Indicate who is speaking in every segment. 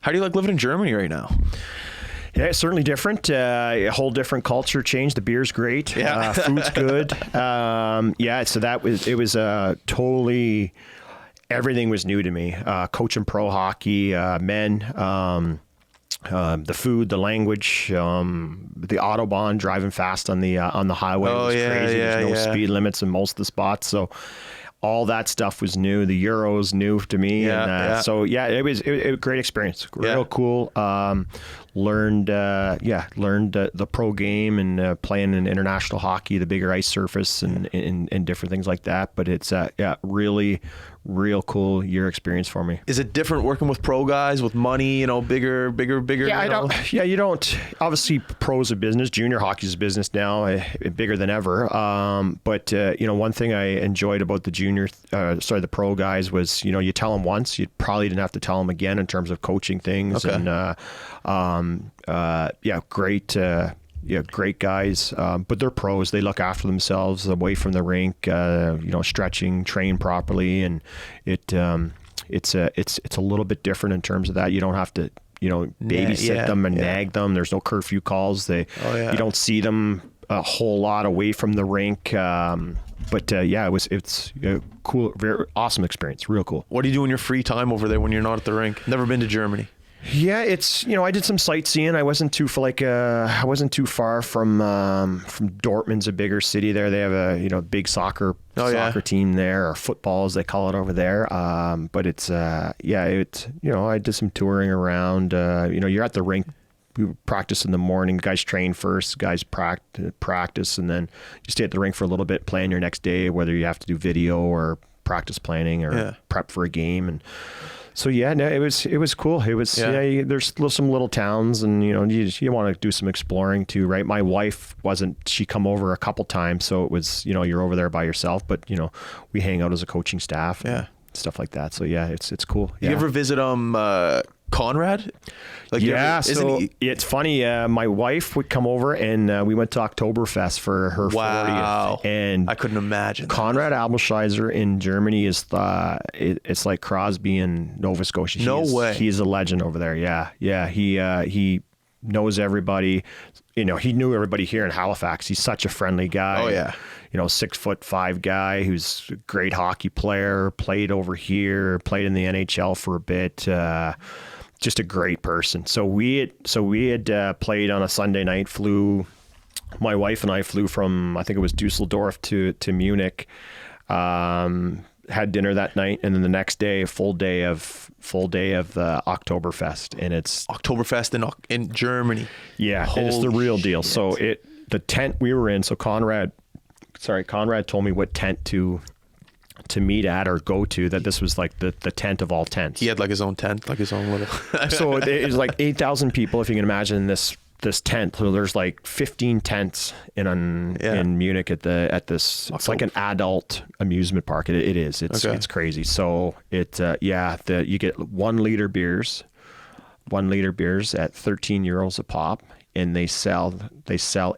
Speaker 1: How do you like living in Germany right now?
Speaker 2: Yeah, it's certainly different. A whole different culture change. The beer's great.
Speaker 1: Yeah.
Speaker 2: Food's good. So it was totally, everything was new to me. Coaching pro hockey, men, the food, the language, the Autobahn, driving fast on the highway was crazy. There's no speed limits in most of the spots. So all that stuff was new. The Euros new to me. So it was a great experience. Real cool. Learned the pro game and playing in international hockey, the bigger ice surface and different things like that. But it's really real cool year experience for me.
Speaker 1: Is it different working with pro guys with money, bigger?
Speaker 2: Yeah, you don't. Obviously, pro's a business. Junior hockey's a business now, bigger than ever. But one thing I enjoyed about the pro guys was, you tell them once, you probably didn't have to tell them again in terms of coaching things.
Speaker 1: Okay.
Speaker 2: Great guys, but they're pros. They look after themselves away from the rink, stretching, train properly, and it's a little bit different in terms of that. You don't have to, babysit them and nag them. There's no curfew calls. You don't see them a whole lot away from the rink. It's a cool, very awesome experience. Real cool.
Speaker 1: What do you do in your free time over there when you're not at the rink? Never been to Germany.
Speaker 2: Yeah, it's I did some sightseeing. I wasn't too far from Dortmund's a bigger city there. They have a big soccer team there, or football as they call it over there. But it's I did some touring around. You're at the rink. We practice in the morning. Guys train first. Guys practice, and then you stay at the rink for a little bit, plan your next day, whether you have to do video or practice planning or prep for a game. And so it was cool. It was there's some little towns, and you want to do some exploring too, right? My wife she come over a couple times, so it was you're over there by yourself, but we hang out as a coaching staff, and stuff like that. So it's cool.
Speaker 1: You ever visit Conrad?
Speaker 2: It's funny. My wife would come over, and we went to Oktoberfest for her 40th. And
Speaker 1: I couldn't imagine.
Speaker 2: Conrad Abelscheiser in Germany is it's like Crosby in Nova Scotia.
Speaker 1: No way.
Speaker 2: He's a legend over there. Yeah. He knows everybody. He knew everybody here in Halifax. He's such a friendly guy.
Speaker 1: Oh yeah.
Speaker 2: 6'5" guy who's a great hockey player. Played over here. Played in the NHL for a bit. Just a great person. So we had played on a Sunday night. My wife and I flew from, I think it was Dusseldorf to Munich. Had dinner that night, and then the next day, full day of the Oktoberfest, and it's
Speaker 1: Oktoberfest in Germany.
Speaker 2: Yeah, it's the real deal.
Speaker 1: Shit.
Speaker 2: So the tent we were in. So Conrad told me what tent to meet at or go to, that this was like the tent of all tents.
Speaker 1: He had like his own tent, like his own little.
Speaker 2: So it was like 8,000 people, if you can imagine this tent. So there's like 15 tents in Munich at this. It's like an adult amusement park. It is. It's crazy. So you get 1 liter beers at €13 a pop. And they sell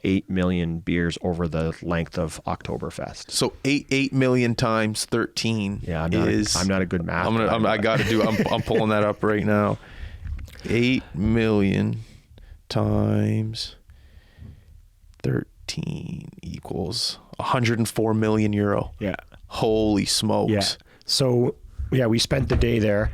Speaker 2: 8 million beers over the length of Oktoberfest.
Speaker 1: So 8 million times 13.
Speaker 2: Yeah, I'm not a good math.
Speaker 1: I'm pulling that up right now. 8 million times 13 equals 104 million euro.
Speaker 2: Yeah.
Speaker 1: Holy smokes.
Speaker 2: Yeah. So we spent the day there.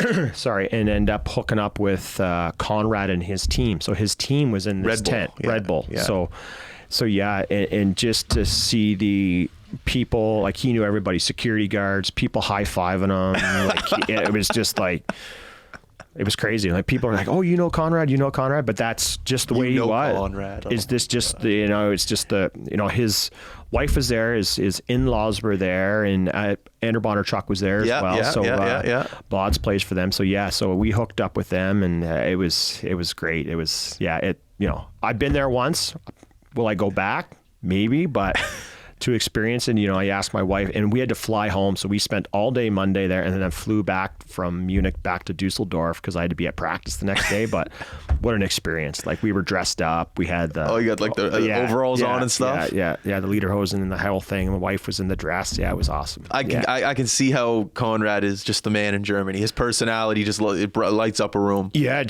Speaker 2: And end up hooking up with Conrad and his team. So his team was in this tent, Red Bull. Yeah. And just to see the people, like he knew everybody, security guards, people high-fiving him. It was just like, it was crazy. Like people are like, "Oh, Conrad," but that's just the way he was.
Speaker 1: Conrad.
Speaker 2: Is this just it's just his wife was there, his in-laws were there, and Andrew Bonner-Truck was there as well. Blod's plays for them. So we hooked up with them, and it was great. It was I've been there once. Will I go back? Maybe, but to experience it. I asked my wife, and we had to fly home, so we spent all day Monday there, and then I flew back from Munich back to Dusseldorf because I had to be at practice the next day. But what an experience! Like, we were dressed up, we had the
Speaker 1: you got like the overalls on and stuff.
Speaker 2: Yeah, the lederhosen and the whole thing. And my wife was in the dress. Yeah, it was awesome.
Speaker 1: I can see how Conrad is just the man in Germany. His personality just lights up a room.
Speaker 2: Yeah,
Speaker 1: I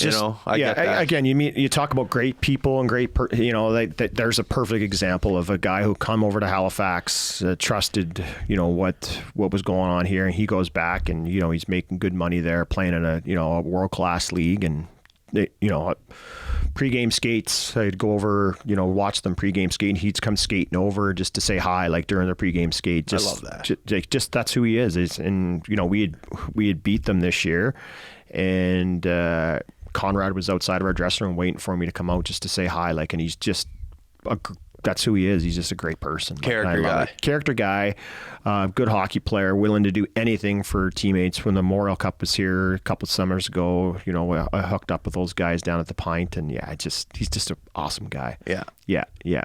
Speaker 1: get that.
Speaker 2: Again, you talk about great people and great, there's a perfect example of a guy who come over to Halifax, trusted, what was going on here, and he goes back and he's making good money there, playing in a world class league, and pre-game skates. I'd go over, watch them pre-game skate, and he'd come skating over just to say hi, like during the pre-game skate.
Speaker 1: I love that.
Speaker 2: Just that's who he is. And we had beat them this year, and Conrad was outside of our dressing room waiting for me to come out just to say hi, like, and he's just that's who he is. He's just a great person. Character guy, good hockey player, willing to do anything for teammates. When the Memorial Cup was here a couple of summers ago, I hooked up with those guys down at the Pint, and he's just an awesome guy.
Speaker 1: Yeah.
Speaker 2: Yeah.